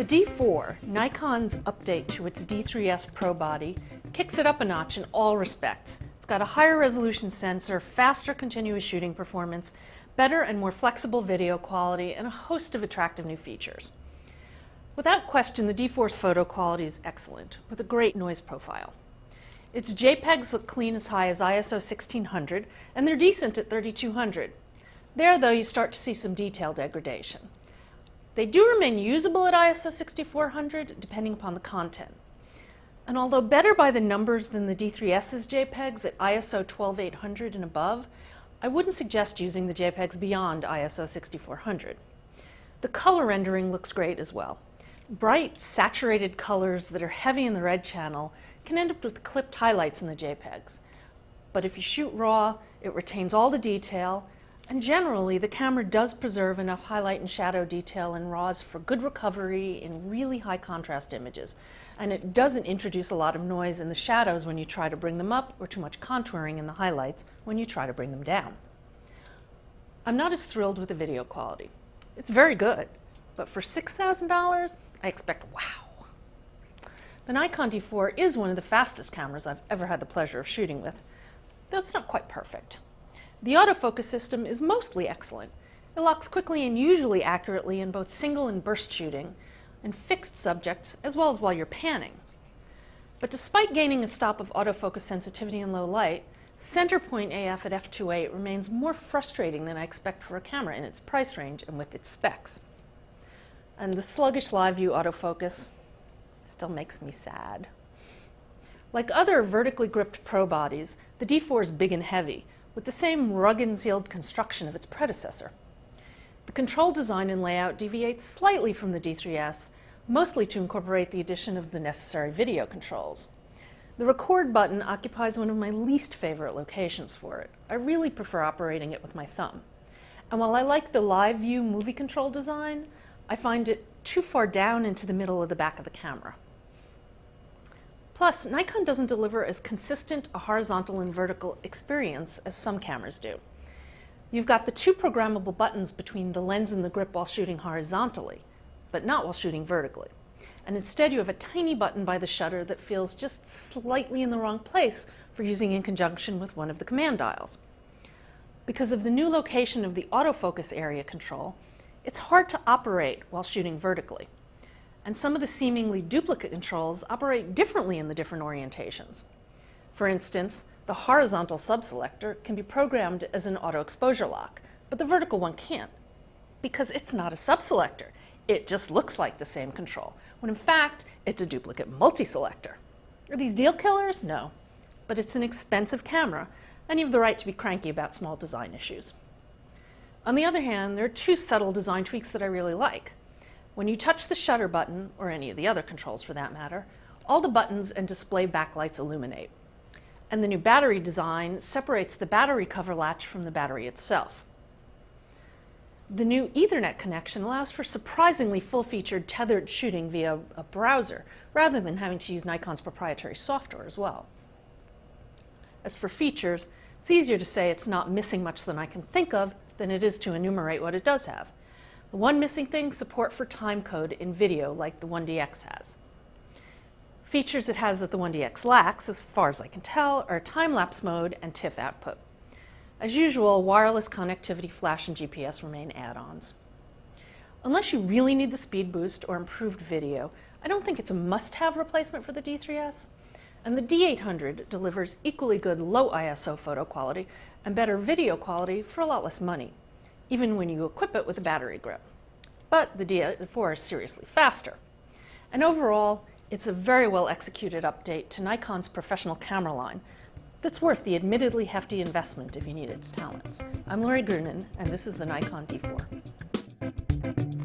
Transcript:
The D4, Nikon's update to its D3S Pro body, kicks it up a notch in all respects. It's got a higher resolution sensor, faster continuous shooting performance, better and more flexible video quality, and a host of attractive new features. Without question, the D4's photo quality is excellent, with a great noise profile. Its JPEGs look clean as high as ISO 1600, and they're decent at 3200. There, though, you start to see some detail degradation. They do remain usable at ISO 6400, depending upon the content. And although better by the numbers than the D3S's JPEGs at ISO 12800 and above, I wouldn't suggest using the JPEGs beyond ISO 6400. The color rendering looks great as well. Bright, saturated colors that are heavy in the red channel can end up with clipped highlights in the JPEGs. But if you shoot RAW, it retains all the detail, and generally the camera does preserve enough highlight and shadow detail in RAWs for good recovery in really high contrast images. And it doesn't introduce a lot of noise in the shadows when you try to bring them up, or too much contouring in the highlights when you try to bring them down. I'm not as thrilled with the video quality. It's very good, but for $6,000, I expect wow. The Nikon D4 is one of the fastest cameras I've ever had the pleasure of shooting with, though it's not quite perfect. The autofocus system is mostly excellent. It locks quickly and usually accurately in both single and burst shooting, and fixed subjects, as well as while you're panning. But despite gaining a stop of autofocus sensitivity in low light, center point AF at f2.8 remains more frustrating than I expect for a camera in its price range and with its specs. And the sluggish live view autofocus still makes me sad. Like other vertically gripped pro bodies, the D4 is big and heavy, with the same rugged and sealed construction of its predecessor. The control design and layout deviates slightly from the D3S, mostly to incorporate the addition of the necessary video controls. The record button occupies one of my least favorite locations for it. I really prefer operating it with my thumb. And while I like the live view movie control design, I find it too far down into the middle of the back of the camera. Plus, Nikon doesn't deliver as consistent a horizontal and vertical experience as some cameras do. You've got the two programmable buttons between the lens and the grip while shooting horizontally, but not while shooting vertically. And instead you have a tiny button by the shutter that feels just slightly in the wrong place for using in conjunction with one of the command dials. Because of the new location of the autofocus area control, it's hard to operate while shooting vertically. And some of the seemingly duplicate controls operate differently in the different orientations. For instance, the horizontal subselector can be programmed as an auto exposure lock, but the vertical one can't, because it's not a subselector. It just looks like the same control, when in fact, it's a duplicate multi-selector. Are these deal killers? No. But it's an expensive camera, and you have the right to be cranky about small design issues. On the other hand, there are two subtle design tweaks that I really like. When you touch the shutter button, or any of the other controls for that matter, all the buttons and display backlights illuminate. And the new battery design separates the battery cover latch from the battery itself. The new Ethernet connection allows for surprisingly full-featured tethered shooting via a browser, rather than having to use Nikon's proprietary software as well. As for features, it's easier to say it's not missing much than I can think of than it is to enumerate what it does have. The one missing thing, support for timecode in video like the 1DX has. Features it has that the 1DX lacks, as far as I can tell, are time-lapse mode and TIFF output. As usual, wireless connectivity, flash, and GPS remain add-ons. Unless you really need the speed boost or improved video, I don't think it's a must-have replacement for the D3S. And the D800 delivers equally good low ISO photo quality and better video quality for a lot less money, even when you equip it with a battery grip. But the D4 is seriously faster. And overall, it's a very well executed update to Nikon's professional camera line that's worth the admittedly hefty investment if you need its talents. I'm Lori Grunin, and this is the Nikon D4.